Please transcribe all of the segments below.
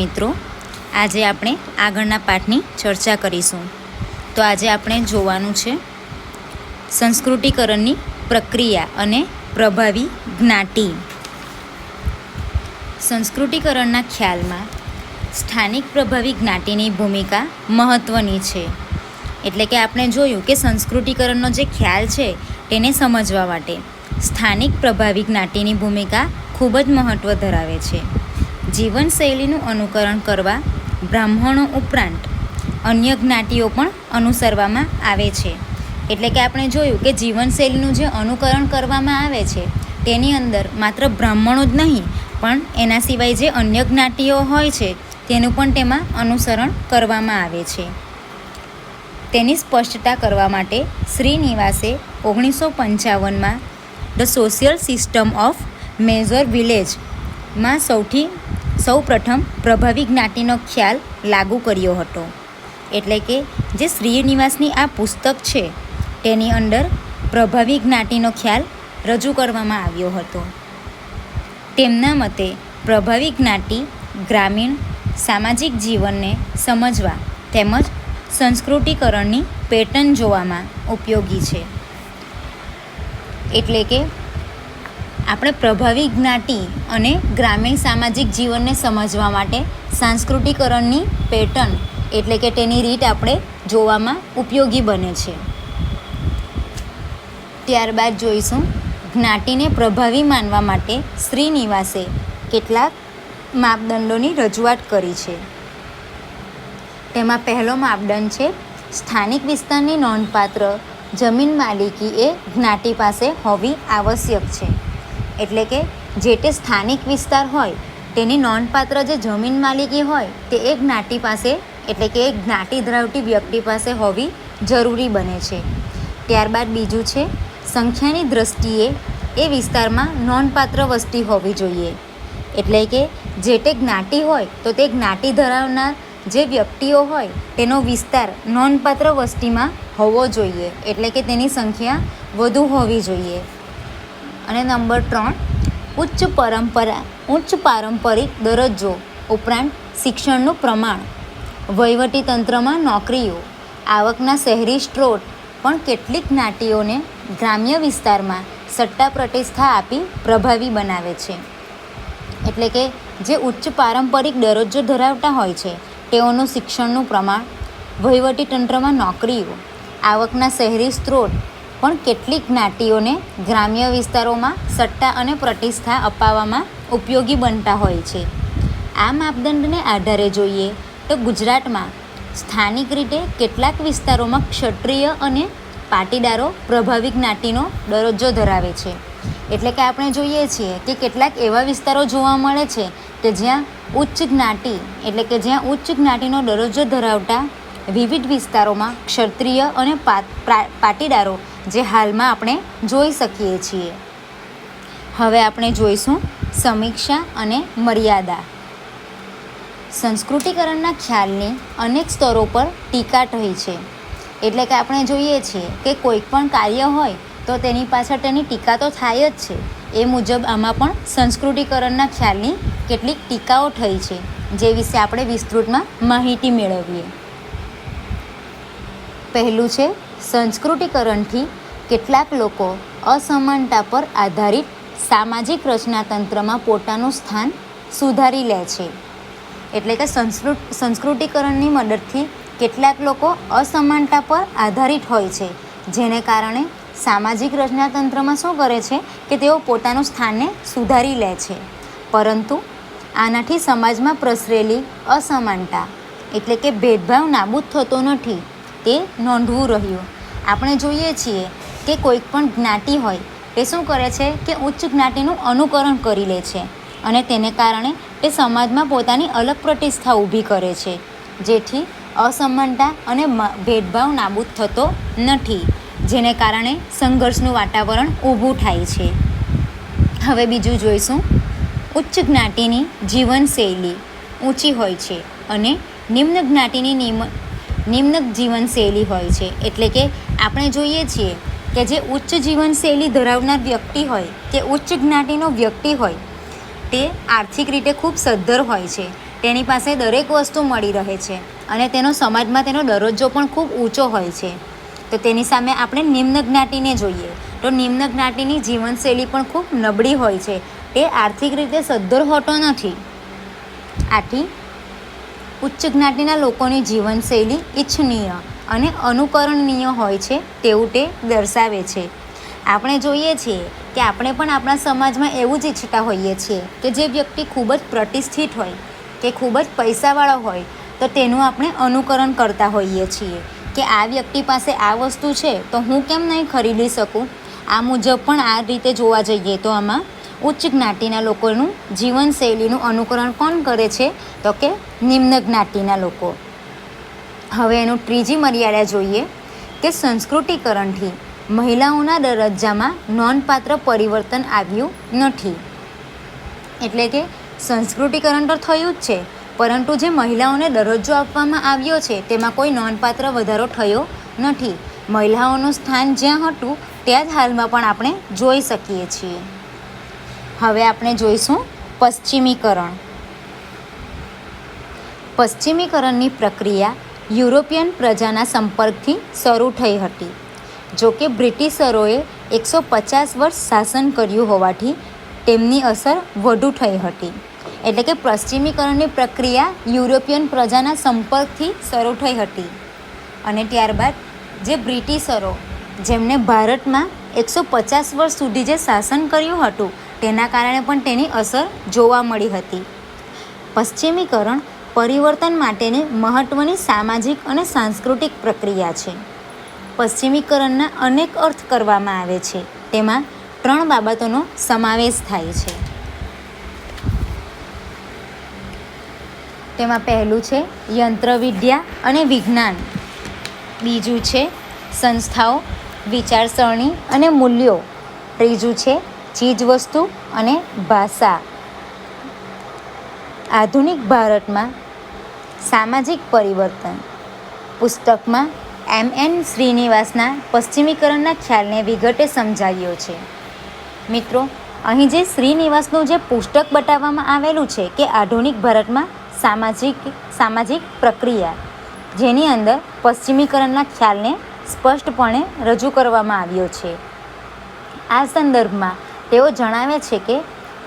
મિત્રો, આજે આપણે આગળના પાઠની ચર્ચા કરીશું. તો આજે આપણે જોવાનું છે સંસ્કૃતિકરણની પ્રક્રિયા અને પ્રભાવી જ્ઞાતિ. સંસ્કૃતિકરણના ખ્યાલમાં સ્થાનિક પ્રભાવી જ્ઞાતિની ભૂમિકા મહત્ત્વની છે. એટલે કે આપણે જોયું કે સંસ્કૃતિકરણનો જે ખ્યાલ છે તેને સમજવા માટે સ્થાનિક પ્રભાવી જ્ઞાતિની ભૂમિકા ખૂબ જ મહત્ત્વ ધરાવે છે. જીવનશૈલીનું અનુકરણ કરવા બ્રાહ્મણો ઉપરાંત અન્ય જ્ઞાતિઓ પણ અનુસરવામાં આવે છે. એટલે કે આપણે જોયું કે જીવનશૈલીનું જે અનુકરણ કરવામાં આવે છે તેની અંદર માત્ર બ્રાહ્મણો જ નહીં પણ એના સિવાય જે અન્ય જ્ઞાતિઓ હોય છે તેનું પણ તેમાં અનુસરણ કરવામાં આવે છે. તેની સ્પષ્ટતા કરવા માટે શ્રીનિવાસે 1955માં the social system of major વિલેજમાં સૌપ્રથમ પ્રભાવી જ્ઞાતિનો ખ્યાલ લાગુ કર્યો હતો. એટલે કે જે શ્રીનિવાસની આ પુસ્તક છે તેની અંદર પ્રભાવી જ્ઞાતિનો ખ્યાલ રજૂ કરવામાં આવ્યો હતો. તેમના મતે પ્રભાવી જ્ઞાતિ ગ્રામીણ સામાજિક જીવનને સમજવા તેમજ સંસ્કૃતિકરણની પેટર્ન જોવામાં ઉપયોગી છે. એટલે કે આપણે પ્રભાવી જ્ઞાતિ અને ગ્રામીણ સામાજિક જીવનને સમજવા માટે સાંસ્કૃતિકરણની પેટર્ન એટલે કે તેની રીત આપણે જોવામાં ઉપયોગી બને છે. ત્યારબાદ જોઈશું જ્ઞાતિને પ્રભાવી માનવા માટે શ્રીનિવાસે કેટલાક માપદંડોની રજૂઆત કરી છે. તેમાં પહેલો માપદંડ છે સ્થાનિક વિસ્તારની નોંધપાત્ર જમીન માલિકી એ જ્ઞાતિ પાસે હોવી આવશ્યક છે. એટલે કે જે તે સ્થાનિક વિસ્તાર હોય તેની નોંધપાત્ર જે જમીન માલિકી હોય તે એક જ્ઞાતિ પાસે એટલે કે એક જ્ઞાતિ ધરાવતી વ્યક્તિ પાસે હોવી જરૂરી બને છે. ત્યારબાદ બીજું છે સંખ્યાની દૃષ્ટિએ એ વિસ્તારમાં નોંધપાત્ર વસ્તી હોવી જોઈએ. એટલે કે જે તે જ્ઞાતિ હોય તો તે જ્ઞાતિ ધરાવનાર જે વ્યક્તિઓ હોય તેનો વિસ્તાર નોંધપાત્ર વસ્તીમાં હોવો જોઈએ. એટલે કે તેની સંખ્યા વધુ હોવી જોઈએ. અને નંબર 3 ઉચ્ચ પારંપરિક દરજ્જો ઉપરાંત શિક્ષણનું પ્રમાણ, વહીવટીતંત્રમાં નોકરીઓ, આવકના શહેરી સ્ત્રોત પણ કેટલીક જ્ઞાતિઓને ગ્રામ્ય વિસ્તારમાં સટ્ટા પ્રતિષ્ઠા આપી પ્રભાવી બનાવે છે. એટલે કે જે ઉચ્ચ પારંપરિક દરજ્જો ધરાવતા હોય છે તેઓનું શિક્ષણનું પ્રમાણ, વહીવટીતંત્રમાં નોકરીઓ, આવકના શહેરી સ્ત્રોત પણ કેટલીક જ્ઞાતિઓને ગ્રામ્ય વિસ્તારોમાં સટ્ટા અને પ્રતિષ્ઠા અપાવવામાં ઉપયોગી બનતા હોય છે. આ માપદંડને આધારે જોઈએ તો ગુજરાતમાં સ્થાનિક રીતે કેટલાક વિસ્તારોમાં ક્ષત્રિય અને પાટીદારો પ્રભાવી જ્ઞાતિનો દરજ્જો ધરાવે છે. એટલે કે આપણે જોઈએ છીએ કે કેટલાક એવા વિસ્તારો જોવા મળે છે કે જ્યાં ઉચ્ચ જ્ઞાતિ એટલે કે જ્યાં ઉચ્ચ જ્ઞાતિનો દરજ્જો ધરાવતા વિવિધ વિસ્તારોમાં ક્ષત્રિય અને પાટીદારો જે હાલમાં આપણે જોઈ શકીએ છીએ. હવે આપણે જોઈશું સમીક્ષા અને મર્યાદા. સંસ્કૃતિકરણના ખ્યાલની અનેક સ્તરો પર ટીકા થઈ છે. એટલે કે આપણે જોઈએ છીએ કે કોઈ પણ કાર્ય હોય તો તેની પાછળ તેની ટીકા તો થાય જ છે. એ મુજબ આમાં પણ સંસ્કૃતિકરણના ખ્યાલની કેટલીક ટીકાઓ થઈ છે જે વિશે આપણે વિસ્તૃતમાં માહિતી મેળવીએ. પહેલું છે સંસ્કૃતિકરણથી કેટલાક લોકો અસમાનતા પર આધારિત સામાજિક રચનાતંત્રમાં પોતાનું સ્થાન સુધારી લે છે. એટલે કે સંસ્કૃતિકરણની મદદથી કેટલાક લોકો અસમાનતા પર આધારિત હોય છે જેને કારણે સામાજિક રચનાતંત્રમાં શું કરે છે કે તેઓ પોતાનું સ્થાનને સુધારી લે છે. પરંતુ આનાથી સમાજમાં પ્રસરેલી અસમાનતા એટલે કે ભેદભાવ નાબૂદ થતો નથી તે નોંધવું રહ્યું. આપણે જોઈએ છીએ કે કોઈક પણ જ્ઞાતિ હોય તે શું કરે છે કે ઉચ્ચ જ્ઞાતિનું અનુકરણ કરી લે છે અને તેને કારણે તે સમાજમાં પોતાની અલગ પ્રતિષ્ઠા ઊભી કરે છે જેથી અસમાનતા અને ભેદભાવ નાબૂદ થતો નથી જેને કારણે સંઘર્ષનું વાતાવરણ ઊભું થાય છે. હવે બીજું જોઈશું ઉચ્ચ જ્ઞાતિની જીવનશૈલી ઊંચી હોય છે અને નિમ્ન જ્ઞાતિની નિમ્ન જીવનશૈલી હોય છે. એટલે કે આપણે જોઈએ છીએ કે જે ઉચ્ચ જીવનશૈલી ધરાવનાર વ્યક્તિ હોય કે ઉચ્ચ જ્ઞાતિનો વ્યક્તિ હોય તે આર્થિક રીતે ખૂબ સદ્ધર હોય છે તેની પાસે દરેક વસ્તુ મળી રહે છે અને તેનો સમાજમાં તેનો દરજ્જો પણ ખૂબ ઊંચો હોય છે. તો તેની સામે આપણે નિમ્ન જ્ઞાતિને જોઈએ તો નિમ્ન જ્ઞાતિની જીવનશૈલી પણ ખૂબ નબળી હોય છે. તે આર્થિક રીતે સદ્ધર હોતો નથી. આથી ઉચ્ચ જ્ઞાતિના લોકોની જીવનશૈલી ઈચ્છનીય અને અનુકરણનીય હોય છે તેવું તે દર્શાવે છે. આપણે જોઈએ છીએ કે આપણે પણ આપણા સમાજમાં એવું જ ઈચ્છતા હોઈએ છીએ કે જે વ્યક્તિ ખૂબ જ પ્રતિષ્ઠિત હોય કે ખૂબ જ પૈસાવાળો હોય તો તેનું આપણે અનુકરણ કરતા હોઈએ છીએ કે આ વ્યક્તિ પાસે આ વસ્તુ છે તો હું કેમ નહીં ખરીદી શકું. આ મુજબ પણ આ રીતે જોવા જઈએ તો આમાં ઉચ્ચ જ્ઞાતિના લોકોનું જીવનશૈલીનું અનુકરણ કોણ કરે છે તો કે નિમ્ન જ્ઞાતિના લોકો. હવે એનું ત્રીજી મર્યાદા જોઈએ કે સંસ્કૃતિકરણથી મહિલાઓના દરજ્જામાં નોંધપાત્ર પરિવર્તન આવ્યું નથી. એટલે કે સંસ્કૃતિકરણ તો થયું જ છે પરંતુ જે મહિલાઓને દરજ્જો આપવામાં આવ્યો છે તેમાં કોઈ નોંધપાત્ર વધારો થયો નથી. મહિલાઓનું સ્થાન જ્યાં હતું ત્યાં જ હાલમાં પણ આપણે જોઈ શકીએ છીએ. હવે આપણે જોઈશું પશ્ચિમીકરણ. પશ્ચિમીકરણની પ્રક્રિયા યુરોપિયન પ્રજાના સંપર્કથી શરૂ થઈ હતી. જો કે બ્રિટિશરોએ 150 વર્ષ શાસન કર્યું હોવાથી તેમની અસર વધુ થઈ હતી. એટલે કે પશ્ચિમીકરણની પ્રક્રિયા યુરોપિયન પ્રજાના સંપર્કથી શરૂ થઈ હતી અને ત્યારબાદ જે બ્રિટિશરો જેમને ભારતમાં 150 વર્ષ સુધી જે શાસન કર્યું હતું તેના કારણે પણ તેની અસર જોવા મળી હતી. પશ્ચિમીકરણ પરિવર્તન માટેની મહત્ત્વની સામાજિક અને સાંસ્કૃતિક પ્રક્રિયા છે. પશ્ચિમીકરણના અનેક અર્થ કરવામાં આવે છે. તેમાં 3 બાબતોનો સમાવેશ થાય છે. તેમાં પહેલું છે યંત્રવિદ્યા અને વિજ્ઞાન, બીજું છે સંસ્થાઓ, વિચારસરણી અને મૂલ્યો, ત્રીજું છે ચીજવસ્તુ અને ભાષા. આધુનિક ભારતમાં સામાજિક પરિવર્તન પુસ્તકમાં M.N. શ્રીનિવાસના પશ્ચિમીકરણના ખ્યાલને વિગતે સમજાવ્યો છે. મિત્રો, અહીં જે શ્રીનિવાસનું જે પુસ્તક બતાવવામાં આવેલું છે કે આધુનિક ભારતમાં સામાજિક પ્રક્રિયા, જેની અંદર પશ્ચિમીકરણના ખ્યાલને સ્પષ્ટપણે રજૂ કરવામાં આવ્યો છે. આ સંદર્ભમાં તેઓ જણાવે છે કે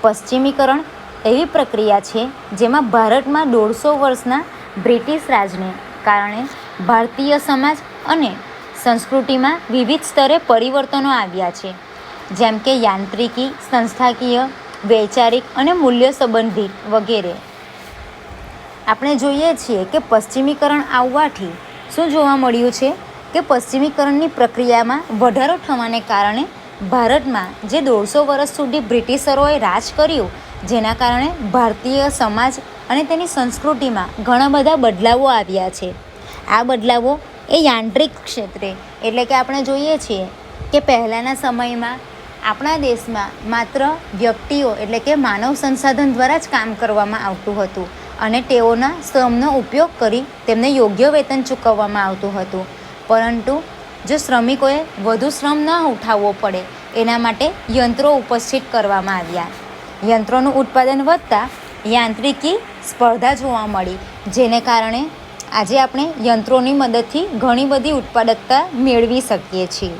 પશ્ચિમીકરણ એવી પ્રક્રિયા છે જેમાં ભારતમાં 150 વર્ષના બ્રિટિશ રાજને કારણે ભારતીય સમાજ અને સંસ્કૃતિમાં વિવિધ સ્તરે પરિવર્તનો આવ્યા છે. જેમ કે યાંત્રિકી, સંસ્થાકીય, વૈચારિક અને મૂલ્ય સંબંધિત વગેરે. આપણે જોઈએ છીએ કે પશ્ચિમીકરણ આવવાથી શું જોવા મળ્યું છે કે પશ્ચિમીકરણની પ્રક્રિયામાં વધારો થવાને કારણે ભારતમાં જે 150 વર્ષ સુધી બ્રિટિશરોએ રાજ કર્યું જેના કારણે ભારતીય સમાજ અને તેની સંસ્કૃતિમાં ઘણા બધા બદલાવો આવ્યા છે. આ બદલાવો એ યાંત્રિક ક્ષેત્રે, એટલે કે આપણે જોઈએ છીએ કે પહેલાંના સમયમાં આપણા દેશમાં માત્ર વ્યક્તિઓ એટલે કે માનવ સંસાધન દ્વારા જ કામ કરવામાં આવતું હતું અને તેઓના શ્રમનો ઉપયોગ કરી તેમને યોગ્ય વેતન ચૂકવવામાં આવતું હતું. પરંતુ જો શ્રમિકોએ વધુ શ્રમ ન ઉઠાવવો પડે એના માટે યંત્રો ઉપસ્થિત કરવામાં આવ્યા. યંત્રોનું ઉત્પાદન વધતા યાંત્રિકી સ્પર્ધા જોવા મળી, જેને કારણે આજે આપણે યંત્રોની મદદથી ઘણી બધી ઉત્પાદકતા મેળવી શકીએ છીએ.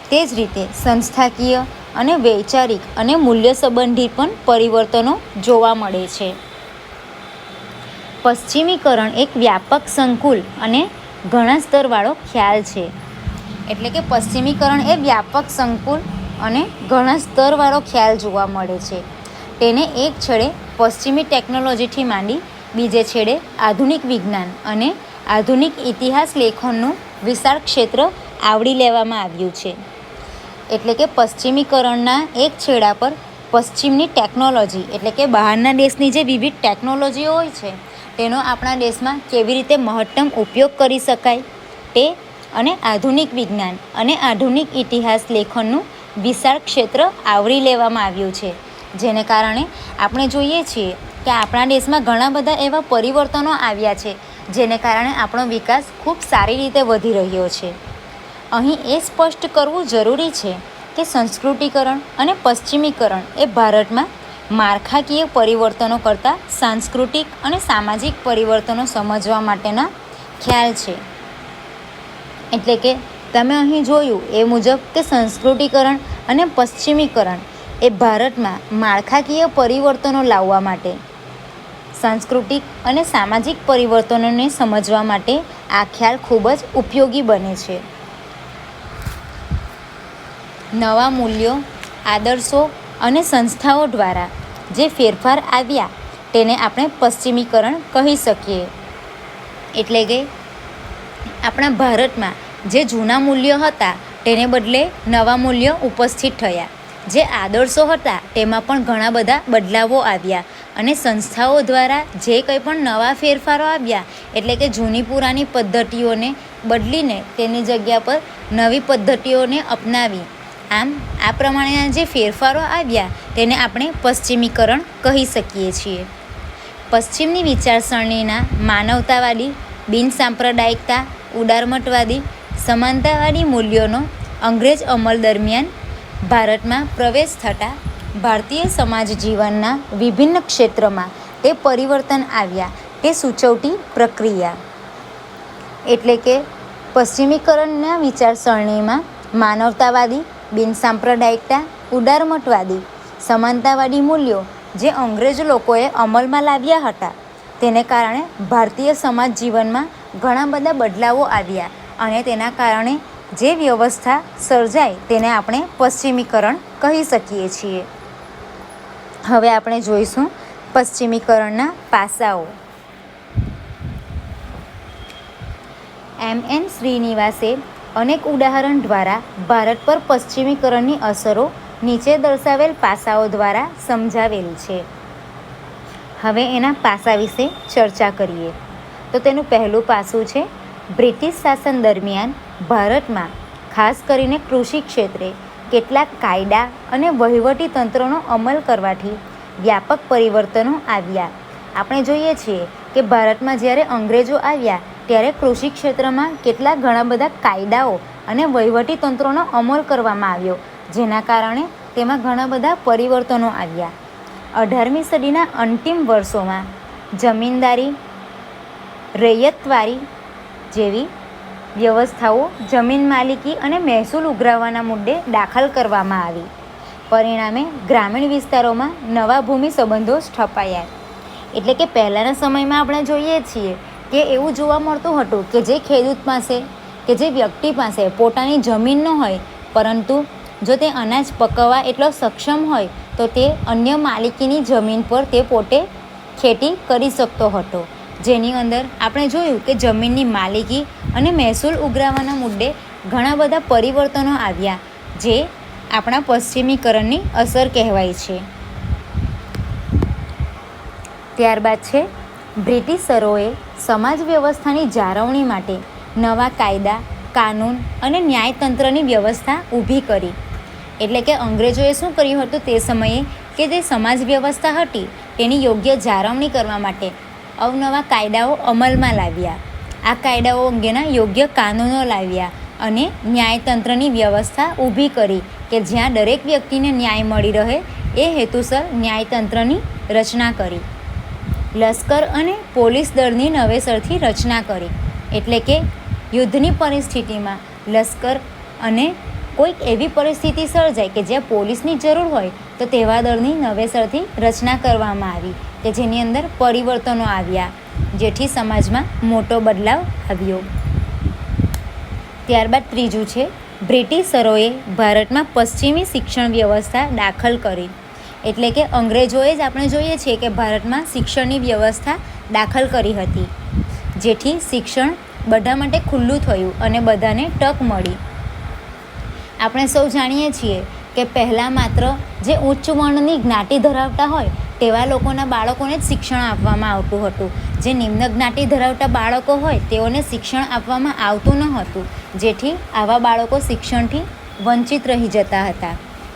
તે જ રીતે સંસ્થાકીય અને વૈચારિક અને મૂલ્ય સંબંધિત પણ પરિવર્તનો જોવા મળે છે. પશ્ચિમીકરણ એક વ્યાપક સંકુલ અને ઘણા સ્તરવાળો ખ્યાલ છે. એટલે કે પશ્ચિમીકરણ એ વ્યાપક સંકુલ અને ઘણા સ્તરવાળો ખ્યાલ જોવા મળે છે. તેને એક છેડે પશ્ચિમી ટેકનોલોજીથી માંડી બીજે છેડે આધુનિક વિજ્ઞાન અને આધુનિક ઇતિહાસ લેખનનું વિશાળ ક્ષેત્ર આવરી લેવામાં આવ્યું છે. એટલે કે પશ્ચિમીકરણના એક છેડા પર પશ્ચિમની ટેકનોલોજી એટલે કે બહારના દેશની જે વિવિધ ટેકનોલોજીઓ હોય છે તેનો આપણા દેશમાં કેવી રીતે મહત્તમ ઉપયોગ કરી શકાય તે અને આધુનિક વિજ્ઞાન અને આધુનિક ઇતિહાસ લેખનનું વિશાળ ક્ષેત્ર આવરી લેવામાં આવ્યું છે. જેને કારણે આપણે જોઈએ છીએ કે આપણા દેશમાં ઘણા બધા એવા પરિવર્તનો આવ્યા છે જેને કારણે આપણો વિકાસ ખૂબ સારી રીતે વધી રહ્યો છે. અહીં એ સ્પષ્ટ કરવું જરૂરી છે કે સંસ્કૃતિકરણ અને પશ્ચિમીકરણ એ ભારતમાં માળખાકીય પરિવર્તનો કરતાં સાંસ્કૃતિક અને સામાજિક પરિવર્તનો સમજવા માટેના ખ્યાલ છે. એટલે કે તમે અહીં જોયું એ મુજબ કે સંસ્કૃતિકરણ અને પશ્ચિમીકરણ એ ભારતમાં માળખાકીય પરિવર્તનો લાવવા માટે, સાંસ્કૃતિક અને સામાજિક પરિવર્તનોને સમજવા માટે આ ખ્યાલ ખૂબ જ ઉપયોગી બને છે. નવા મૂલ્યો, આદર્શો અને સંસ્થાઓ દ્વારા જે ફેરફાર આવ્યા તેને આપણે પશ્ચિમીકરણ કહી શકીએ. એટલે કે આપણા ભારતમાં જે જૂના મૂલ્યો હતા તેને બદલે નવા મૂલ્યો ઉપસ્થિત થયા. જે આદર્શો હતા તેમાં પણ ઘણા બધા બદલાવો આવ્યા અને સંસ્થાઓ દ્વારા જે કંઈ પણ નવા ફેરફારો આવ્યા એટલે કે જૂની પુરાની પદ્ધતિઓને બદલીને તેની જગ્યા પર નવી પદ્ધતિઓને અપનાવી. આમ આ પ્રમાણેના જે ફેરફારો આવ્યા તેને આપણે પશ્ચિમીકરણ કહી શકીએ છીએ. પશ્ચિમની વિચારસરણીના માનવતાવાદી, બિનસાંપ્રદાયિકતા, ઉદારમતવાદી, સમાનતાવાદી મૂલ્યોનો અંગ્રેજ અમલ દરમિયાન ભારતમાં પ્રવેશ થતાં ભારતીય સમાજ જીવનના વિભિન્ન ક્ષેત્રમાં તે પરિવર્તન આવ્યા તે સૂચવતી પ્રક્રિયા. એટલે કે પશ્ચિમીકરણના વિચારસરણીમાં માનવતાવાદી, બિનસાંપ્રદાયિકતા, ઉદારમતવાદી, સમાનતાવાદી મૂલ્યો જે અંગ્રેજ લોકોએ અમલમાં લાવ્યા હતા તેને કારણે ભારતીય સમાજ જીવનમાં ઘણા બધા બદલાવો આવ્યા અને તેના કારણે જે વ્યવસ્થા સર્જાય તેને આપણે પશ્ચિમીકરણ કહી શકીએ છીએ. હવે આપણે જોઈશું પશ્ચિમીકરણના પાસાઓ. M.N. શ્રીનિવાસે અનેક ઉદાહરણ દ્વારા ભારત પર પશ્ચિમીકરણની અસરો નીચે દર્શાવેલ પાસાઓ દ્વારા સમજાવેલ છે. હવે એના પાસા વિશે ચર્ચા કરીએ. તો તેનું પહેલું પાસું છે બ્રિટિશ શાસન દરમિયાન ભારતમાં ખાસ કરીને કૃષિ ક્ષેત્રે કેટલાક કાયદા અને વહીવટી તંત્રોનો અમલ કરવાથી વ્યાપક પરિવર્તનો આવ્યા. આપણે જોઈએ છીએ કે ભારતમાં જ્યારે અંગ્રેજો આવ્યા ત્યારે કૃષિ ક્ષેત્રમાં કેટલાક ઘણા બધા કાયદાઓ અને વહીવટી તંત્રોનો અમલ કરવામાં આવ્યો જેના કારણે તેમાં ઘણા બધા પરિવર્તનો આવ્યા. 18મી સદીના અંતિમ વર્ષોમાં જમીનદારી, રૈયતવારી જેવી વ્યવસ્થાઓ જમીન માલિકી અને મહેસૂલ ઉઘરાવવાના મુદ્દે દાખલ કરવામાં આવી. પરિણામે ગ્રામીણ વિસ્તારોમાં નવા ભૂમિ સંબંધો સ્થપાયા. એટલે કે પહેલાંના સમયમાં આપણે જોઈએ છીએ કે એવું જોવા મળતું હતું કે જે ખેડૂત પાસે કે જે વ્યક્તિ પાસે પોતાની જમીન ન હોય પરંતુ જો તે અનાજ પકવવા એટલો સક્ષમ હોય તો તે અન્ય માલિકીની જમીન પર તે પોતે ખેતી કરી શકતો હતો. જેની અંદર આપણે જોયું કે જમીનની માલિકી અને મહેસૂલ ઉઘરાવવાના મુદ્દે ઘણા બધા પરિવર્તનો આવ્યા જે આપણા પશ્ચિમીકરણની અસર કહેવાય છે. ત્યારબાદ છે બ્રિટિશરોએ સમાજ વ્યવસ્થાની જાળવણી માટે નવા કાયદા, કાનૂન અને ન્યાયતંત્રની વ્યવસ્થા ઊભી કરી. એટલે કે અંગ્રેજોએ શું કર્યું હતું તે સમયે કે જે સમાજ વ્યવસ્થા હતી તેની યોગ્ય જાળવણી કરવા માટે અવનવા કાયદાઓ અમલમાં લાવ્યા. આ કાયદાઓ અંગેના યોગ્ય કાનૂનો લાવ્યા અને ન્યાયતંત્રની વ્યવસ્થા ઊભી કરી કે જ્યાં દરેક વ્યક્તિને ન્યાય મળી રહે એ હેતુસર ન્યાયતંત્રની રચના કરી. લશ્કર અને પોલીસ દળની નવેસરથી રચના કરી. એટલે કે યુદ્ધની પરિસ્થિતિમાં લશ્કર અને કોઈક એવી પરિસ્થિતિ સર્જાય કે જ્યાં પોલીસની જરૂર હોય તો તેવા દળની નવેસરથી રચના કરવામાં આવી કે જેની અંદર પરિવર્તનો આવ્યા જેથી સમાજમાં મોટો બદલાવ આવ્યો. ત્યારબાદ ત્રીજું છે બ્રિટિશરોએ ભારતમાં પશ્ચિમી શિક્ષણ વ્યવસ્થા દાખલ કરી. એટલે કે અંગ્રેજોએ જ આપણે જોઈએ છીએ કે ભારતમાં શિક્ષણની વ્યવસ્થા દાખલ કરી હતી જેથી શિક્ષણ બધા માટે ખુલ્લું થયું અને બધાને તક મળી. આપણે સૌ જાણીએ છીએ કે પહેલાં માત્ર જે ઉચ્ચ વર્ણની જ્ઞાતિ ધરાવતા હોય તેવા લોકોના બાળકોને જ શિક્ષણ આપવામાં આવતું હતું. જે નિમ્ન જ્ઞાતિ ધરાવતા બાળકો હોય તેઓને શિક્ષણ આપવામાં આવતું ન હતું જેથી આવા બાળકો શિક્ષણથી વંચિત રહી જતા હતા.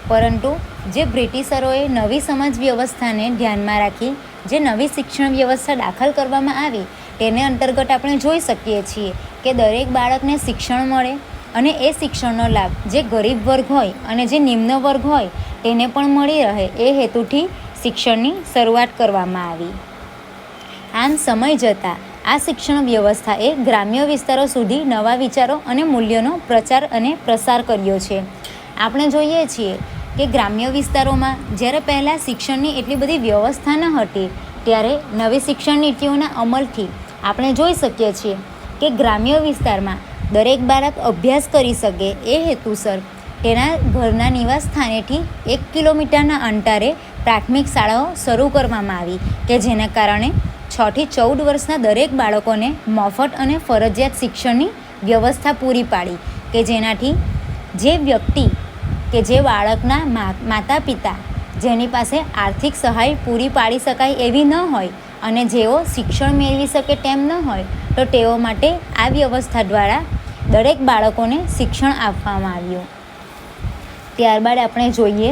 પરંતુ જે બ્રિટિશરોએ નવી સમાજ વ્યવસ્થાને ધ્યાનમાં રાખી જે નવી શિક્ષણ વ્યવસ્થા દાખલ કરવામાં આવી તેને અંતર્ગત આપણે જોઈ શકીએ છીએ કે દરેક બાળકને શિક્ષણ મળે અને એ શિક્ષણનો લાભ જે ગરીબ વર્ગ હોય અને જે નિમ્ન વર્ગ હોય તેને પણ મળી રહે એ હેતુથી શિક્ષણની શરૂઆત કરવામાં આવી. આમ સમય જતાં આ શિક્ષણ વ્યવસ્થાએ ગ્રામ્ય વિસ્તારો સુધી નવા વિચારો અને મૂલ્યોનો પ્રચાર અને પ્રસાર કર્યો છે. આપણે જોઈએ છીએ કે ગ્રામ્ય વિસ્તારોમાં જ્યારે પહેલાં શિક્ષણની એટલી બધી વ્યવસ્થા ન હતી, ત્યારે નવી શિક્ષણ નીતિઓના અમલથી આપણે જોઈ શકીએ છીએ કે ગ્રામ્ય વિસ્તારમાં દરેક બાળક અભ્યાસ કરી શકે એ હેતુસર તેના ઘરના નિવાસ સ્થાનેથી 1 કિલોમીટરના અંતરે પ્રાથમિક શાળાઓ શરૂ કરવામાં આવી કે જેના કારણે 6 થી 14 વર્ષના દરેક બાળકોને મફત અને ફરજિયાત શિક્ષણની વ્યવસ્થા પૂરી પાડી કે જેનાથી જે વ્યક્તિ કે જે બાળકના માતા પિતા જેની પાસે આર્થિક સહાય પૂરી પાડી શકાય એવી ન હોય અને જેઓ શિક્ષણ મેળવી શકે તેમ ન હોય તો તેઓ માટે આ વ્યવસ્થા દ્વારા દરેક બાળકોને શિક્ષણ આપવામાં આવ્યું. ત્યારબાદ આપણે જોઈએ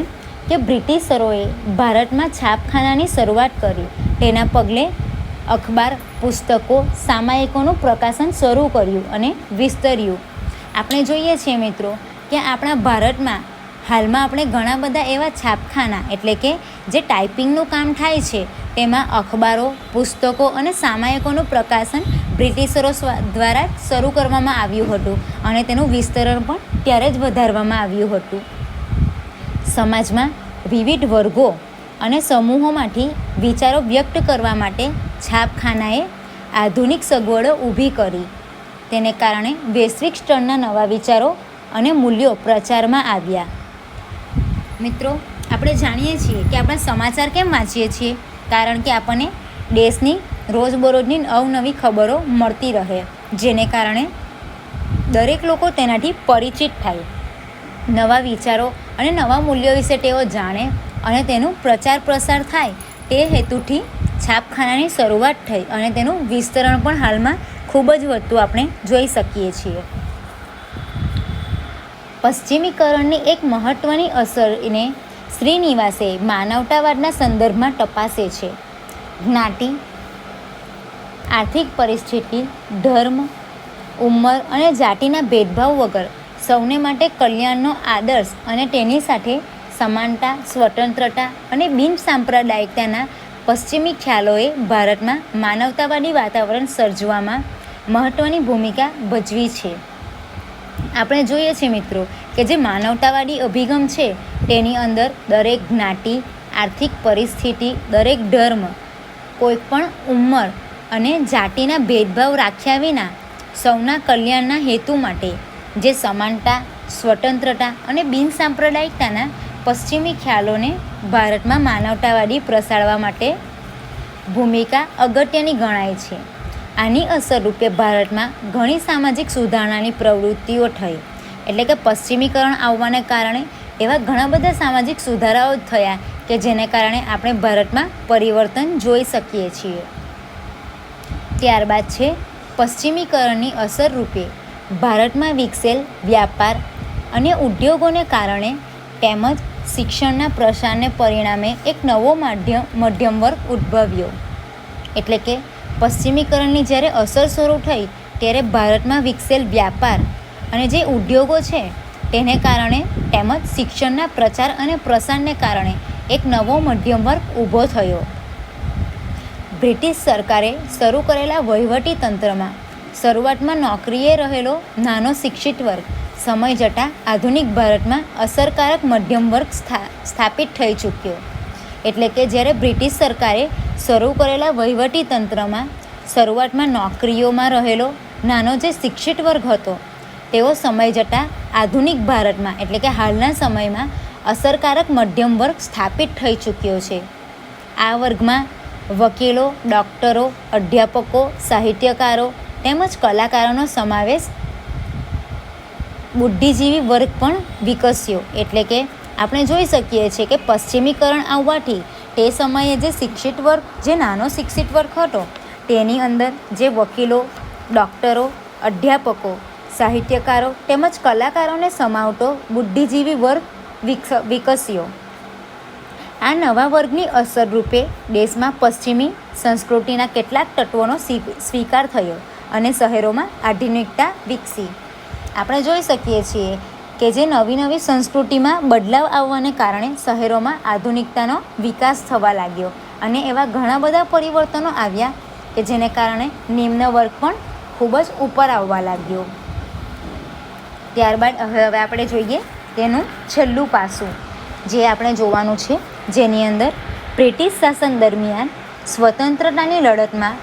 કે બ્રિટિશરોએ ભારતમાં છાપખાનાની શરૂઆત કરી. તેના પગલે અખબાર, પુસ્તકો, સામાયિકોનું પ્રકાશન શરૂ કર્યું અને વિસ્તર્યું. આપણે જોઈએ છીએ મિત્રો કે આપણા ભારતમાં હાલમાં આપણે ઘણા બધા એવા છાપખાના એટલે કે જે ટાઈપિંગનું કામ થાય છે તેમાં અખબારો, પુસ્તકો અને સામાયિકોનું પ્રકાશન બ્રિટિશરો દ્વારા શરૂ કરવામાં આવ્યું હતું અને તેનું વિસ્તરણ પણ ત્યારે જ વધારવામાં આવ્યું હતું. સમાજમાં વિવિધ વર્ગો અને સમૂહોમાંથી વિચારો વ્યક્ત કરવા માટે છાપખાનાએ આધુનિક સગવડો ઊભી કરી. તેને કારણે વૈશ્વિક સ્તરના નવા વિચારો અને મૂલ્યો પ્રચારમાં આવ્યા. મિત્રો, આપણે જાણીએ છીએ કે આપણે સમાચાર કેમ વાંચીએ છીએ? કારણ કે આપણને દેશની રોજબરોજની અવનવી ખબરો મળતી રહે, જેને કારણે દરેક લોકો તેનાથી પરિચિત થાય. નવા વિચારો અને નવા મૂલ્યો વિશે તેઓ જાણે અને તેનું પ્રચાર પ્રસાર થાય તે હેતુથી છાપખાનાની શરૂઆત થઈ અને તેનું વિસ્તરણ પણ હાલમાં ખૂબ જ વધતું આપણે જોઈ શકીએ છીએ. પશ્ચિમીકરણની એક મહત્ત્વની અસરને શ્રીનિવાસે માનવતાવાદના સંદર્ભમાં તપાસે છે. જ્ઞાતિ, આર્થિક પરિસ્થિતિ, ધર્મ, ઉંમર અને જાતિના ભેદભાવ વગર સૌને માટે કલ્યાણનો આદર્શ અને તેની સાથે સમાનતા, સ્વતંત્રતા અને બિનસાંપ્રદાયિકતાના પશ્ચિમી ખ્યાલોએ ભારતમાં માનવતાવાદી વાતાવરણ સર્જવામાં મહત્ત્વની ભૂમિકા ભજવી છે. આપણે જોઈએ છીએ મિત્રો કે જે માનવતાવાદી અભિગમ છે તેની અંદર દરેક જ્ઞાતિ, આર્થિક પરિસ્થિતિ, દરેક ધર્મ, કોઈપણ ઉંમર અને જાતિના ભેદભાવ રાખ્યા વિના સૌના કલ્યાણના હેતુ માટે જે સમાનતા, સ્વતંત્રતા અને બિનસાંપ્રદાયિકતાના પશ્ચિમી ખ્યાલોને ભારતમાં માનવતાવાદી પ્રસારવા માટે ભૂમિકા અગત્યની ગણાય છે. આની અસરરૂપે ભારતમાં ઘણી સામાજિક સુધારણાની પ્રવૃત્તિઓ થઈ. એટલે કે પશ્ચિમીકરણ આવવાને કારણે એવા ઘણા બધા સામાજિક સુધારાઓ થયા કે જેને કારણે આપણે ભારતમાં પરિવર્તન જોઈ શકીએ છીએ. ત્યારબાદ છે પશ્ચિમીકરણની અસરરૂપે ભારતમાં વિકસેલ વ્યાપાર અને ઉદ્યોગોને કારણે તેમજ શિક્ષણના પ્રસારને પરિણામે એક નવો મધ્યમ વર્ગ ઉદ્ભવ્યો. એટલે કે પશ્ચિમીકરણની જ્યારે અસર શરૂ થઈ ત્યારે ભારતમાં વિકસેલ વ્યાપાર અને જે ઉદ્યોગો છે તેને કારણે તેમજ શિક્ષણના પ્રચાર અને પ્રસારને કારણે એક નવો મધ્યમ વર્ગ ઊભો થયો. બ્રિટિશ સરકારે શરૂ કરેલા વહીવટી તંત્રમાં શરૂઆતમાં નોકરીએ રહેલો નાનો શિક્ષિત વર્ગ સમય જતાં આધુનિક ભારતમાં અસરકારક મધ્યમ વર્ગ સ્થાપિત થઈ ચૂક્યો. એટલે કે જ્યારે બ્રિટિશ સરકારે શરૂ કરેલા વહીવટી તંત્રમાં શરૂઆતમાં નોકરીઓમાં રહેલો નાનો જે શિક્ષિત વર્ગ હતો તેઓ સમય જતાં આધુનિક ભારતમાં એટલે કે હાલના સમયમાં અસરકારક મધ્યમ વર્ગ સ્થાપિત થઈ ચૂક્યો છે. આ વર્ગમાં વકીલો, ડૉક્ટરો, અધ્યાપકો, સાહિત્યકારો તેમજ કલાકારોનો સમાવેશ બુદ્ધિજીવી વર્ગ પણ વિકસ્યો. એટલે કે આપણે જોઈ શકીએ છીએ કે પશ્ચિમીકરણ આવવાથી તે સમયે જે શિક્ષિત વર્ગ, જે નાનો શિક્ષિત વર્ગ હતો તેની અંદર જે વકીલો, ડૉક્ટરો, અધ્યાપકો, સાહિત્યકારો તેમજ કલાકારોને સમાવતો બુદ્ધિજીવી વર્ગ વિકસ્યો. આ નવા વર્ગની અસરરૂપે દેશમાં પશ્ચિમી સંસ્કૃતિના કેટલાક તત્વોનો સ્વીકાર થયો અને શહેરોમાં આધુનિકતા વિકસી. આપણે જોઈ શકીએ છીએ કે જે નવી નવી સંસ્કૃતિમાં બદલાવ આવવાને કારણે શહેરોમાં આધુનિકતાનો વિકાસ થવા લાગ્યો અને એવા ઘણા બધા પરિવર્તનો આવ્યા કે જેને કારણે નિમ્ન વર્ગ પણ ખૂબ જ ઉપર આવવા લાગ્યો. ત્યારબાદ હવે આપણે જોઈએ તેનું છેલ્લું પાસું જે આપણે જોવાનું છે, જેની અંદર બ્રિટિશ શાસન દરમિયાન સ્વતંત્રતાની લડતમાં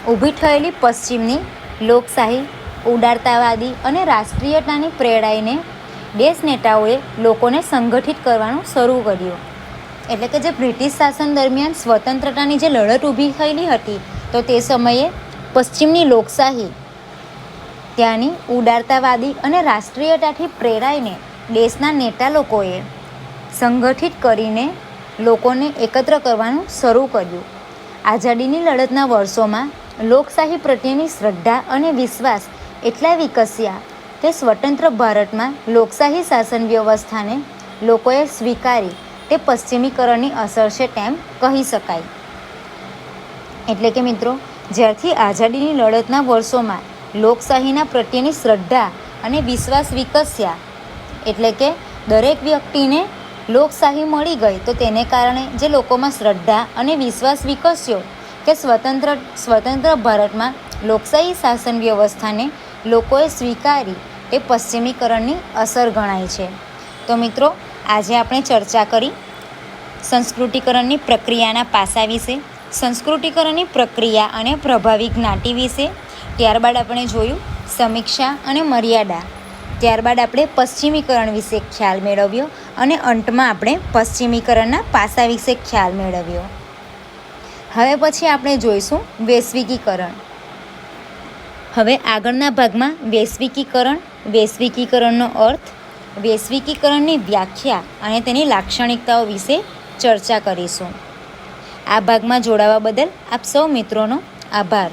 ઊભી થયેલી પશ્ચિમની લોકશાહી, ઉદારતાવાદી અને રાષ્ટ્રીયતાની પ્રેરણાઈને દેશ નેતાઓએ લોકોને સંગઠિત કરવાનું શરૂ કર્યું. એટલે કે જે બ્રિટિશ શાસન દરમિયાન સ્વતંત્રતાની જે લડત ઊભી થયેલી હતી, તો તે સમયે પશ્ચિમની લોકશાહી, ત્યાંની ઉદારતાવાદી અને રાષ્ટ્રીયતાથી પ્રેરાઈને દેશના નેતા લોકોએ સંગઠિત કરીને લોકોને એકત્ર કરવાનું શરૂ કર્યું. આઝાદીની લડતના વર્ષોમાં લોકશાહી પ્રત્યેની શ્રદ્ધા અને વિશ્વાસ એટલા વિકસ્યા કે સ્વતંત્ર ભારતમાં લોકશાહી શાસન વ્યવસ્થાને લોકોએ સ્વીકારી તે પશ્ચિમીકરણની અસર છે તેમ કહી શકાય. એટલે કે મિત્રો, જ્યારથી આઝાદીની લડતના વર્ષોમાં લોકશાહીના પ્રત્યેની શ્રદ્ધા અને વિશ્વાસ વિકસ્યા, એટલે કે દરેક વ્યક્તિને લોકશાહી મળી ગઈ, તો તેને કારણે જે લોકોમાં શ્રદ્ધા અને વિશ્વાસ વિકસ્યો કે સ્વતંત્ર ભારતમાં લોકશાહી શાસન વ્યવસ્થાને લોકોએ સ્વીકારી એ પશ્ચિમીકરણની અસર ગણાય છે. તો મિત્રો, આજે આપણે ચર્ચા કરી સંસ્કૃતિકરણની પ્રક્રિયાના પાસા વિશે, સંસ્કૃતિકરણની પ્રક્રિયા અને પ્રભાવી જ્ઞાતિ વિશે. ત્યારબાદ આપણે જોયું સમીક્ષા અને મર્યાદા. ત્યારબાદ આપણે પશ્ચિમીકરણ વિશે ખ્યાલ મેળવ્યો અને અંતમાં આપણે પશ્ચિમીકરણના પાસા વિશે ખ્યાલ મેળવ્યો. હવે પછી આપણે જોઈશું વૈશ્વિકીકરણ. હવે આગળના ભાગમાં વૈશ્વિકીકરણનો અર્થ, વૈશ્વિકીકરણની વ્યાખ્યા અને તેની લાક્ષણિકતાઓ વિશે ચર્ચા કરીશું. આ ભાગમાં જોડાવા બદલ આપ સૌ મિત્રોનો આભાર.